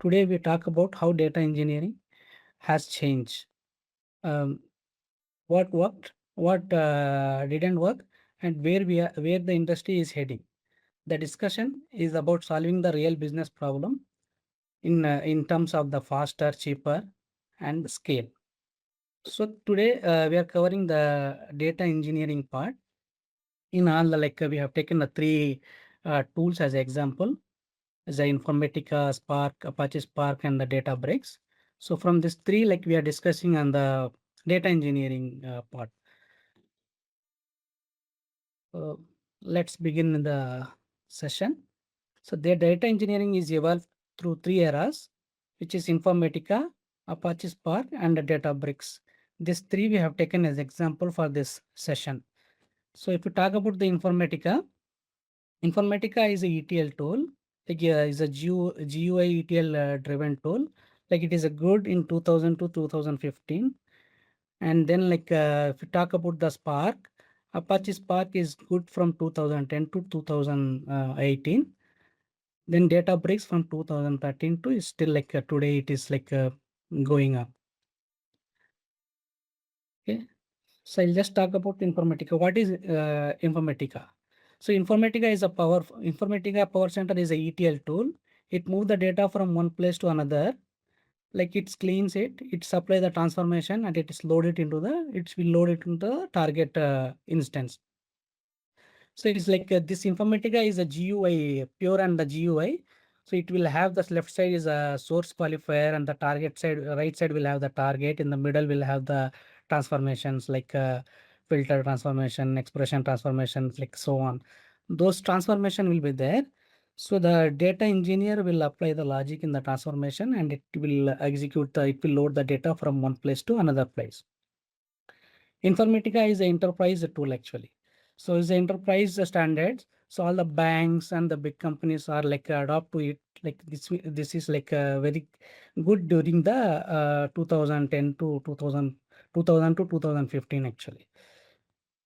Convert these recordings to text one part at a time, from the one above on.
Today we talk about how data engineering has changed. Um, what worked, what didn't work, and where the industry is heading. The discussion is about solving the real business problem in terms of the faster, cheaper, and scale. So today we are covering the data engineering part. In all, we have taken the three tools as example, as the Informatica, Spark, Apache Spark, and the Databricks. So from this three, we are discussing on the data engineering part. Uh, let's begin the session. So the data engineering is evolved through three eras, which is Informatica, Apache Spark, and the Databricks. These three we have taken as example for this session. So if you talk about the Informatica is a ETL tool, is a GUI ETL driven tool. Like it is a good in 2000 to 2015. And then if you talk about the Spark, Apache Spark is good from 2010 to 2018. Then Databricks from 2013 to is still today it is going up. Okay. So I'll just talk about Informatica. What is Informatica? So Informatica PowerCenter is a ETL tool. It moves the data from one place to another. Like it cleans it, it supply the transformation, and it is loaded into it will load it into the target instance. So it's this Informatica is a GUI, pure and the GUI. So it will have the left side is a source qualifier, and the target side, right side will have the target. In the middle will have the transformations filter transformation, expression transformations, like so on. Those transformation will be there. So the data engineer will apply the logic in the transformation, and it will it will load the data from one place to another place. Informatica is an enterprise tool actually. So it's the enterprise standards. So all the banks and the big companies are adopt to it. Like this is very good during the 2010 to 2000 to 2015 actually.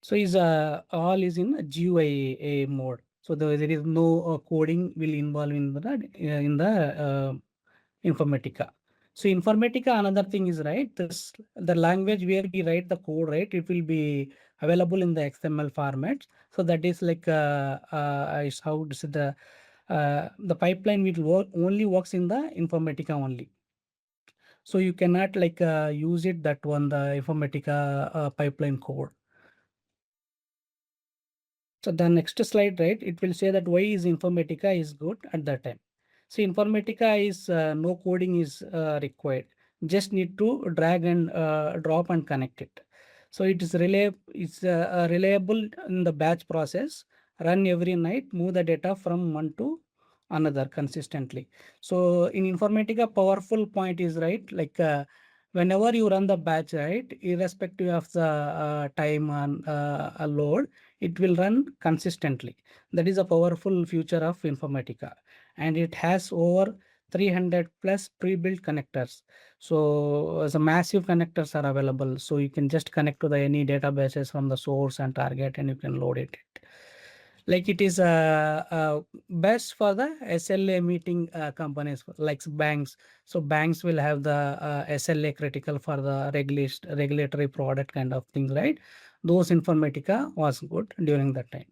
So is all is in GUI mode. So there is no coding will involve in the Informatica. So Informatica, another thing is the language where we write the code, right? It will be available in the XML format. So that is is how to say the pipeline will only works in the Informatica only. So you cannot use it that one the Informatica pipeline code. So the next slide, right? It will say that why is Informatica is good at that time. So Informatica is no coding is required. Just need to drag and drop and connect it. So it is reliable in the batch process. Run every night, move the data from one to another consistently. So in Informatica, powerful point is whenever you run the batch, right, irrespective of the time and load, it will run consistently. That is a powerful feature of Informatica, and it has over 300 plus pre-built connectors. So the massive connectors are available. So you can just connect to the any databases from the source and target, and you can load it. Like it is best for the SLA meeting companies like banks. So banks will have the SLA critical for the regulatory product kind of things, right? Those Informatica was good during that time,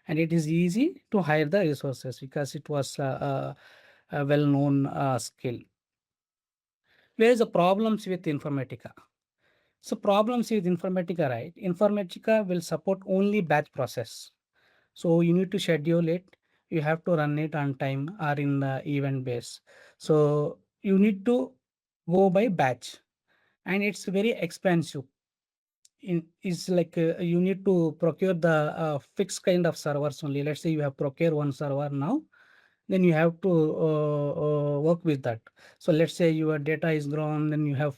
and it is easy to hire the resources because it was a well-known skill. Where is the problems with Informatica? So problems with Informatica, right? Informatica will support only batch process. So you need to schedule it. You have to run it on time or in the event base. So you need to go by batch, and it's very expensive. Is you need to procure the fixed kind of servers only. Let's say you have procured one server now, then you have to work with that. So let's say your data is grown, then you have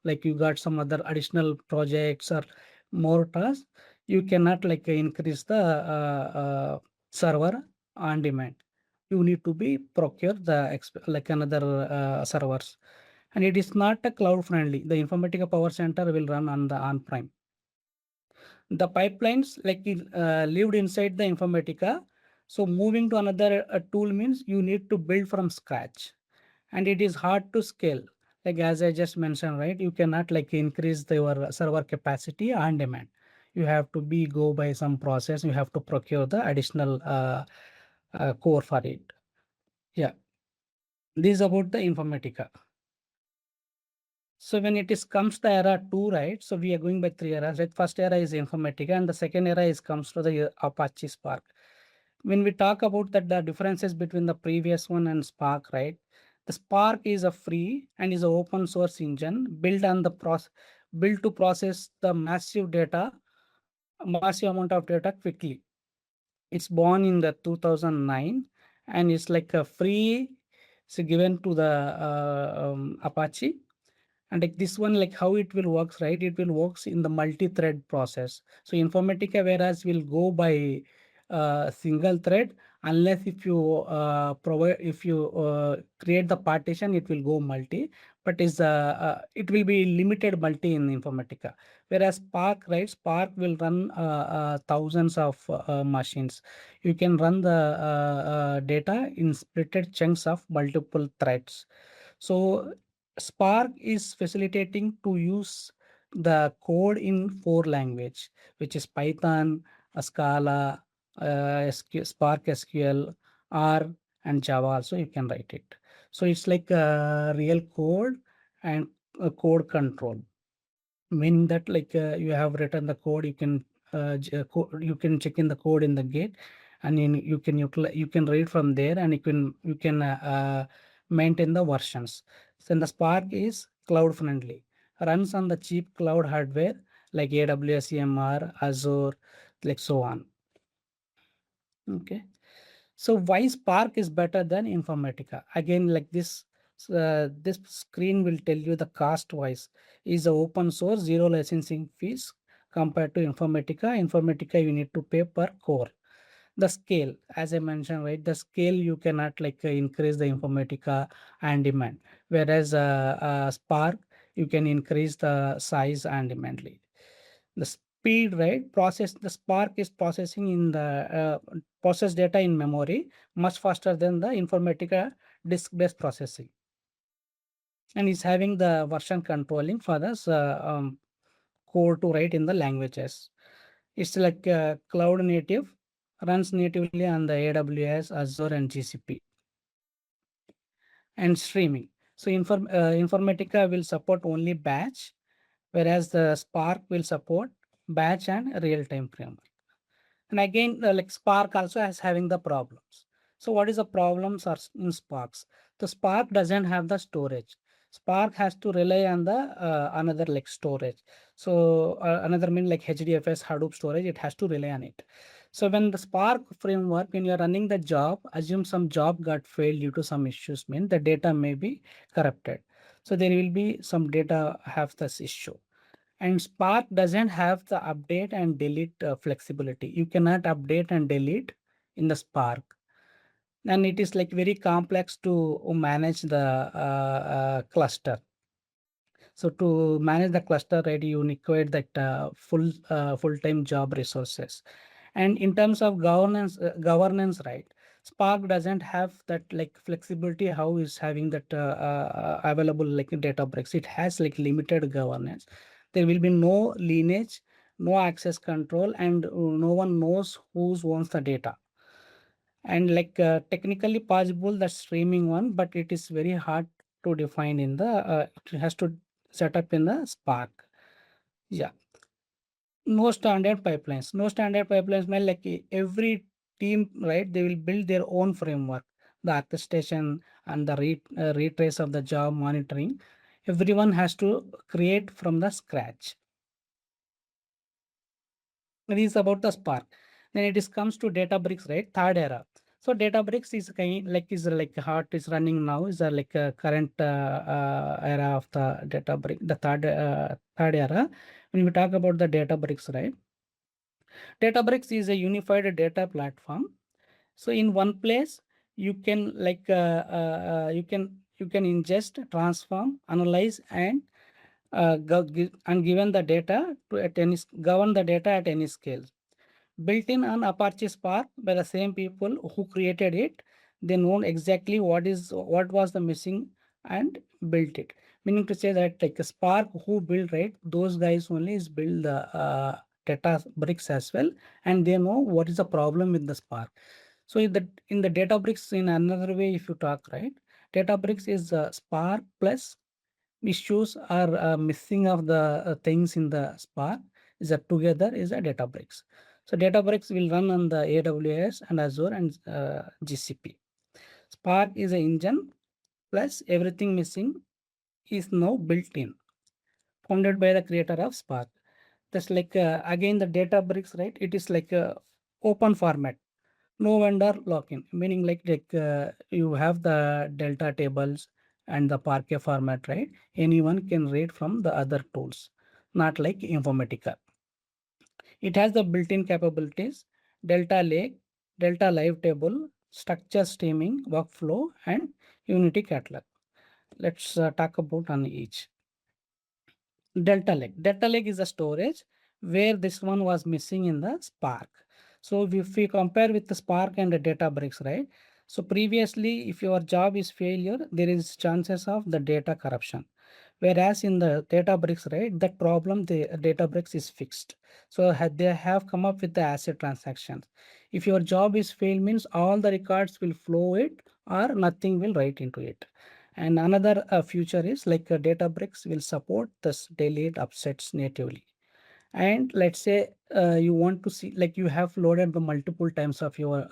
you got some other additional projects or more tasks. You cannot increase the server on demand. You need to be procure the another servers, and it is not a cloud friendly. The Informatica PowerCenter will run on the on-prem. The pipelines lived inside the Informatica. So moving to another tool means you need to build from scratch. and it is hard to scale. Like as I just mentioned, right? You cannot like increase your server capacity on demand. You have to be go by some process. You have to procure the additional core for it. Yeah, this is about the Informatica. So when it is comes the era two, right? So we are going by three eras. Right? First era is Informatica, and the second era is comes to the Apache Spark. When we talk about that, the differences between the previous one and Spark, right? The Spark is a free and is an open source engine built on the built to process the massive amount of data quickly. It's born in the 2009 and it's like a free, so given to the Apache. And like this one, like how it will works, right? It will works in the multi-thread process. So Informatica whereas will go by single thread unless if you provide if you create the partition, it will go multi, but is it will be limited multi in Informatica. Whereas Spark, right? Spark will run thousands of machines. You can run the data in splitted chunks of multiple threads. So Spark is facilitating to use the code in four language, which is Python, Scala, Spark SQL, R, and Java. Also, you can write it. So it's like a real code and a code control. Meaning that like you have written the code, you can you can check in the code in the gate, and you can you can read from there, and you can maintain the versions. So the Spark is cloud friendly, runs on the cheap cloud hardware like AWS, EMR, Azure, like so on. Okay. So why Spark is better than Informatica? Again, like this screen will tell you the cost wise is a open source, zero licensing fees compared to Informatica. Informatica you need to pay per core. The scale, as I mentioned, right? The scale you cannot like increase the Informatica and demand, whereas Spark you can increase the size and demand. The speed, right? The Spark is processing in the process data in memory much faster than the Informatica disk-based processing, and is having the version controlling for this code to write in the languages. It's like cloud native, runs natively on the AWS, Azure, and GCP, and streaming. So Informatica will support only batch, whereas the Spark will support batch and real-time framework. And again, like Spark also has having the problems. So what is the problems are in Sparks? The Spark doesn't have the storage. Spark has to rely on the another like storage. So another mean like HDFS Hadoop storage, it has to rely on it. So when the Spark framework, when you're running the job, assume some job got failed due to some issues, mean the data may be corrupted. So there will be some data have this issue, and Spark doesn't have the update and delete flexibility. You cannot update and delete in the Spark. And it is like very complex to manage the cluster. So to manage the cluster, right, you require that full-time job resources. And in terms of governance, right, Spark doesn't have that like flexibility. How is having that available like Databricks? It has like limited governance. There will be no lineage, no access control, and no one knows who owns the data. And like technically possible the streaming one, but it is very hard to define in the it has to set up in the Spark. Yeah, no standard pipelines mean like every team, right, they will build their own framework, the orchestration and the retrace of the job monitoring, everyone has to create from the scratch. It is about the Spark. Then it is comes to Databricks, right? Third era. So Databricks is kind like is like how is running now is like a current era of the Databricks, the third era. When we talk about the Databricks, right? Databricks is a unified data platform. So in one place, you can like you can ingest, transform, analyze, and and given the data to at any govern the data at any scale. Built in on Apache Spark by the same people who created it, they know exactly what was the missing and built it. Meaning to say that like a Spark who build, right, those guys only is build the Databricks as well, and they know what is the problem with the Spark. So in the Databricks, in another way, if you talk, right, Databricks is Spark plus issues are missing of the things in the Spark is that together is a Databricks. So Databricks will run on the AWS and Azure and GCP. Spark is an engine plus everything missing is now built in, founded by the creator of Spark. That's like again the Databricks, right? It is like a open format, no vendor lock-in, meaning like you have the Delta tables and the Parquet format, right? Anyone can read from the other tools, not like Informatica. It has the built-in capabilities, Delta Lake, Delta Live Table, structure streaming, workflow, and Unity catalog. Let's talk about on each. Delta Lake. Delta Lake is a storage where this one was missing in the Spark. So if we compare with the Spark and the Databricks, right? So previously, if your job is failure, there is chances of the data corruption. Whereas in the Databricks, right, that problem the Databricks is fixed. So they have come up with the asset transactions. If your job is failed, means all the records will flow it or nothing will write into it. And another feature is like Databricks will support this delete upsets natively. And let's say you want to see, like you have loaded the multiple times of your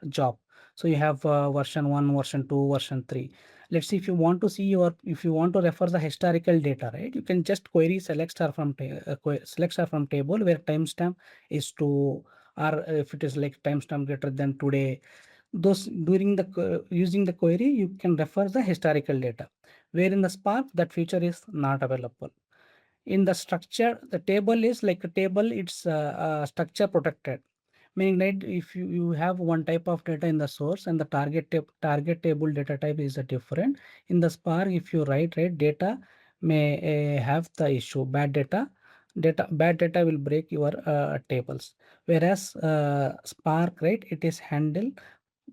job. So you have version 1, version 2, version 3. Let's see if you want to see your, if you want to refer the historical data, right? You can just query select star from select star from table where timestamp is to, or if it is like timestamp greater than today, those during the using the query you can refer the historical data, where in the Spark that feature is not available. In the structure, the table is like a table, it's structure protected, meaning that if you have one type of data in the source and the target table data type is a different. In the Spark, if you write data may have the issue bad data will break your tables, whereas Spark, right, it is handled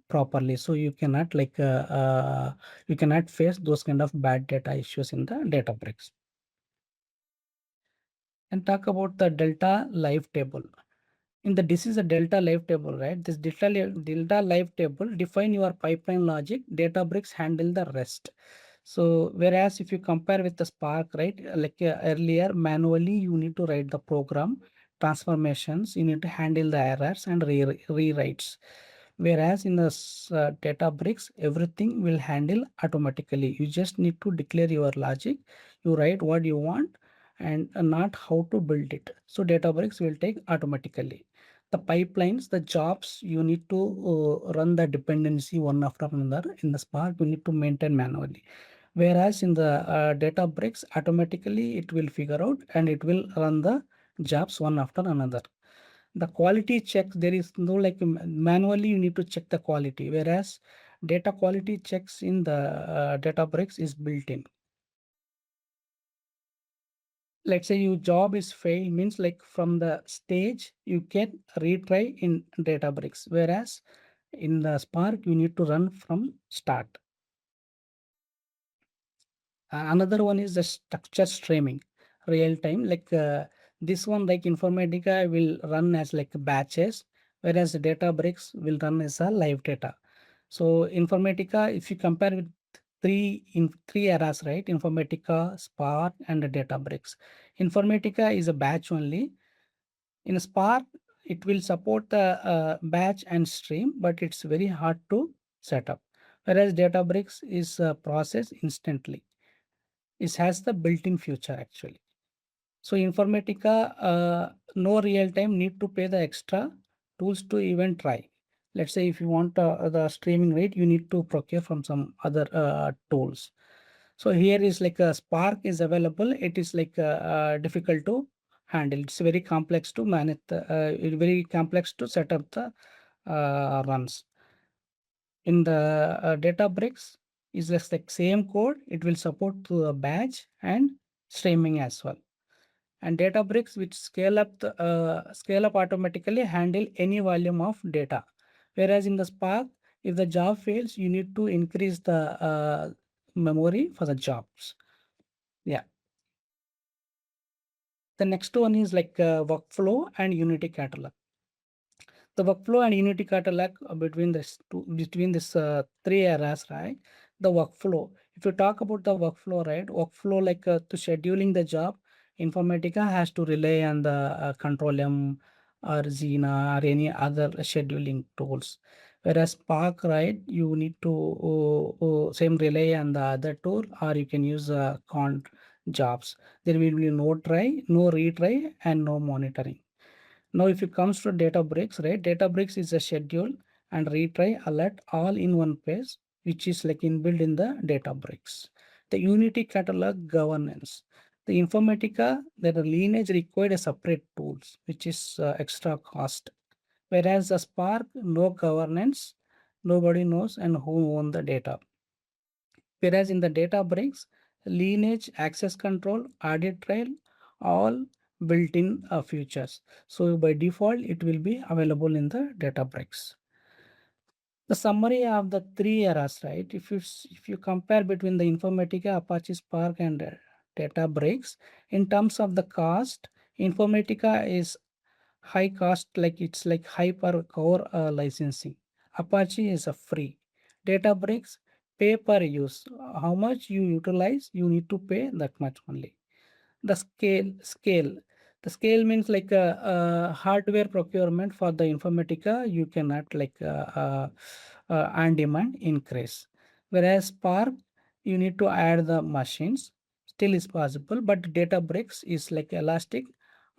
properly, so you cannot you cannot face those kind of bad data issues in the Databricks. And talk about the delta live table. In the this is a delta live table, right? This delta live table define your pipeline logic. Databricks handle the rest. So whereas if you compare with the Spark, right, like earlier manually you need to write the program transformations, you need to handle the errors and rewrites. Whereas in the Databricks, everything will handle automatically. You just need to declare your logic. You write what you want and not how to build it. So Databricks will take automatically. The pipelines, the jobs, you need to run the dependency one after another. In the Spark, you need to maintain manually. Whereas in the Databricks, automatically it will figure out and it will run the jobs one after another. The quality checks, there is no like manually you need to check the quality, whereas data quality checks in the Databricks is built in. Let's say your job is failed, means like from the stage you can retry in Databricks, whereas in the Spark you need to run from start. Another one is the structure streaming, real time. Like this one, like Informatica will run as like batches, whereas Databricks will run as a live data. So Informatica, if you compare with three eras, right? Informatica, Spark, and Databricks. Informatica is a batch only. In Spark, it will support the batch and stream, but it's very hard to set up. Whereas Databricks is processed instantly. It has the built-in feature actually. So Informatica, no real time, need to pay the extra tools to even try. Let's say if you want the streaming rate, you need to procure from some other tools. So here is like a Spark is available. It is like difficult to handle. It's very complex to manage. Very complex to set up the runs. In the Databricks is just like same code. It will support to a batch and streaming as well. And Databricks which scale up automatically handle any volume of data. Whereas in the Spark, if the job fails, you need to increase the memory for the jobs. Yeah. The next one is like workflow and Unity catalog. The workflow and Unity catalog between this three areas, right? The workflow. If you talk about the workflow, right? Workflow like to scheduling the job, Informatica has to rely on the Control M or Xena or any other scheduling tools. Whereas Spark, right, you need to same rely on the other tool, or you can use cont jobs. There will be no try, no retry, and no monitoring. Now, if it comes to Databricks, right? Databricks is a schedule and retry alert all in one place, which is like inbuilt in the Databricks. The Unity catalog governance. The Informatica, the lineage required a separate tools, which is extra cost. Whereas the Spark, no governance, nobody knows and who own the data. Whereas in the Databricks, lineage, access control, audit trail, all built-in features. So by default, it will be available in the Databricks. The summary of the three eras, right? If you compare between the Informatica, Apache Spark, and Databricks, in terms of the cost, Informatica is high cost, like it's like high per core licensing. Apache is a free. Databricks pay per use. How much you utilize, you need to pay that much only. The scale means like a hardware procurement for the Informatica. You cannot like on demand increase. Whereas Spark, you need to add the machines, still is possible, but Databricks is like elastic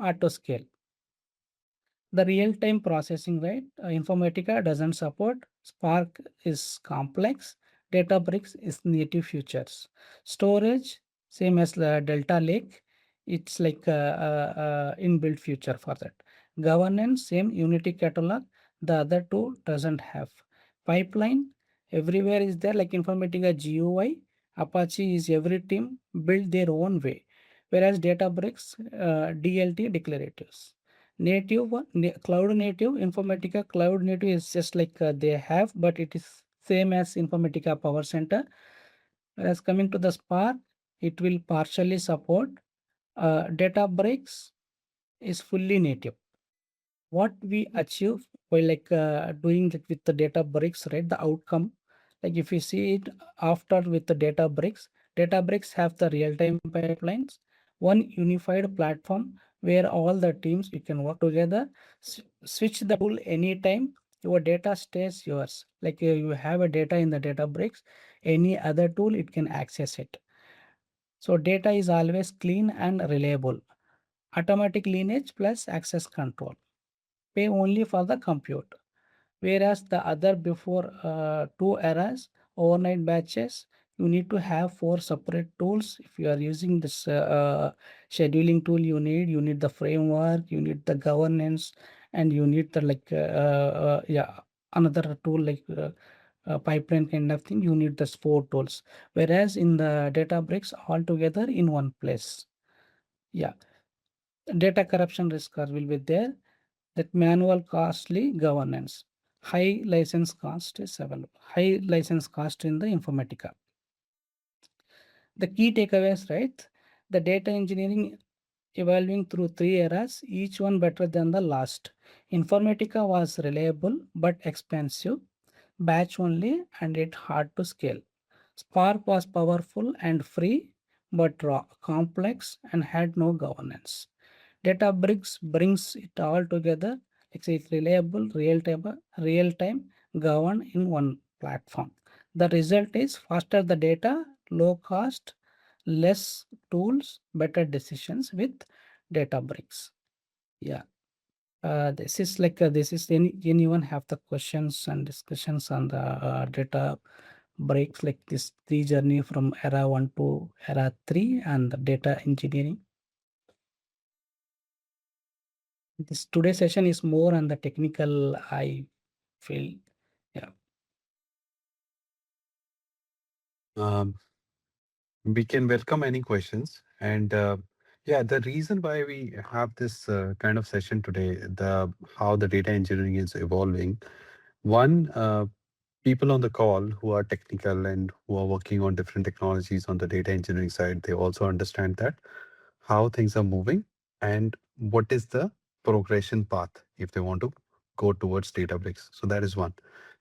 auto scale. The real-time processing, right? Informatica doesn't support. Spark is complex. Databricks is native features. Storage, same as the Delta Lake. It's like a inbuilt feature for that. Governance, same Unity catalog. The other two doesn't have. Pipeline, everywhere is there, like Informatica GUI. Apache is every team build their own way. Whereas Databricks, DLT declaratives. Cloud native, Informatica cloud native is just like they have, but it is same as Informatica PowerCenter. Whereas coming to the Spark, it will partially support. Databricks is fully native. What we achieve by like doing it with the Databricks, right? The outcome, like if you see it after with the Databricks have the real-time pipelines, one unified platform where all the teams you can work together, switch the tool anytime, your data stays yours. Like you have a data in the Databricks, any other tool it can access it. So data is always clean and reliable. Automatic lineage plus access control. Pay only for the compute. Whereas the other before two eras, overnight batches, you need to have four separate tools. If you are using this scheduling tool, you need the framework, you need the governance, and you need the like yeah, another tool like pipeline kind of thing. You need the four tools. Whereas in the Databricks, all together in one place. Yeah, data corruption risk will be there. That manual costly governance. High license cost is available. High license cost in the Informatica. The key takeaways, right? The data engineering evolving through three eras, each one better than the last. Informatica was reliable but expensive, batch only, and it hard to scale. Spark was powerful and free, but raw, complex, and had no governance. Databricks brings it all together. It's reliable, real-time, governed in one platform. The result is faster the data, low cost, less tools, better decisions with Databricks. Yeah. This is like this is anyone have the questions and discussions on the data breaks like this three journey from era 1 to era 3 and the data engineering. This today's session is more on the technical, I feel. Yeah. Um, we can welcome any questions. And yeah, the reason why we have this kind of session today, the how the data engineering is evolving. One, people on the call who are technical and who are working on different technologies on the data engineering side, they also understand that how things are moving and what is the progression path if they want to go towards Databricks. So that is one.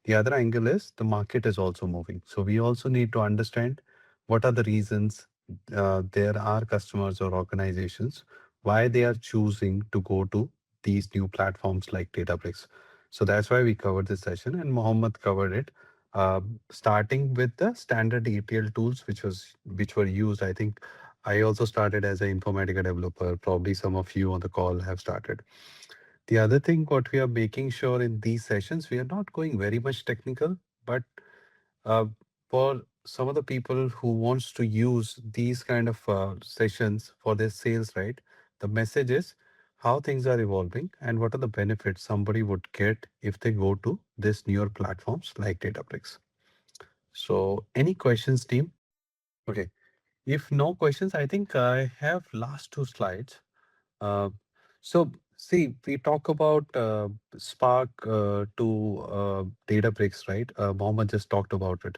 The other angle is the market is also moving. So we also need to understand what are the reasons there are customers or organizations why they are choosing to go to these new platforms like Databricks. So that's why we covered this session, and Mohammed covered it, starting with the standard ETL tools, which were used. I think I also started as an Informatica developer. Probably some of you on the call have started. The other thing, what we are making sure in these sessions, we are not going very much technical, but uh, for some of the people who wants to use these kind of sessions for their sales, right? The message is how things are evolving and what are the benefits somebody would get if they go to this newer platforms like Databricks. So, any questions, team? Okay. If no questions, I think I have last two slides. Uh, so see, we talk about Spark to Databricks, right? Mohammed just talked about it.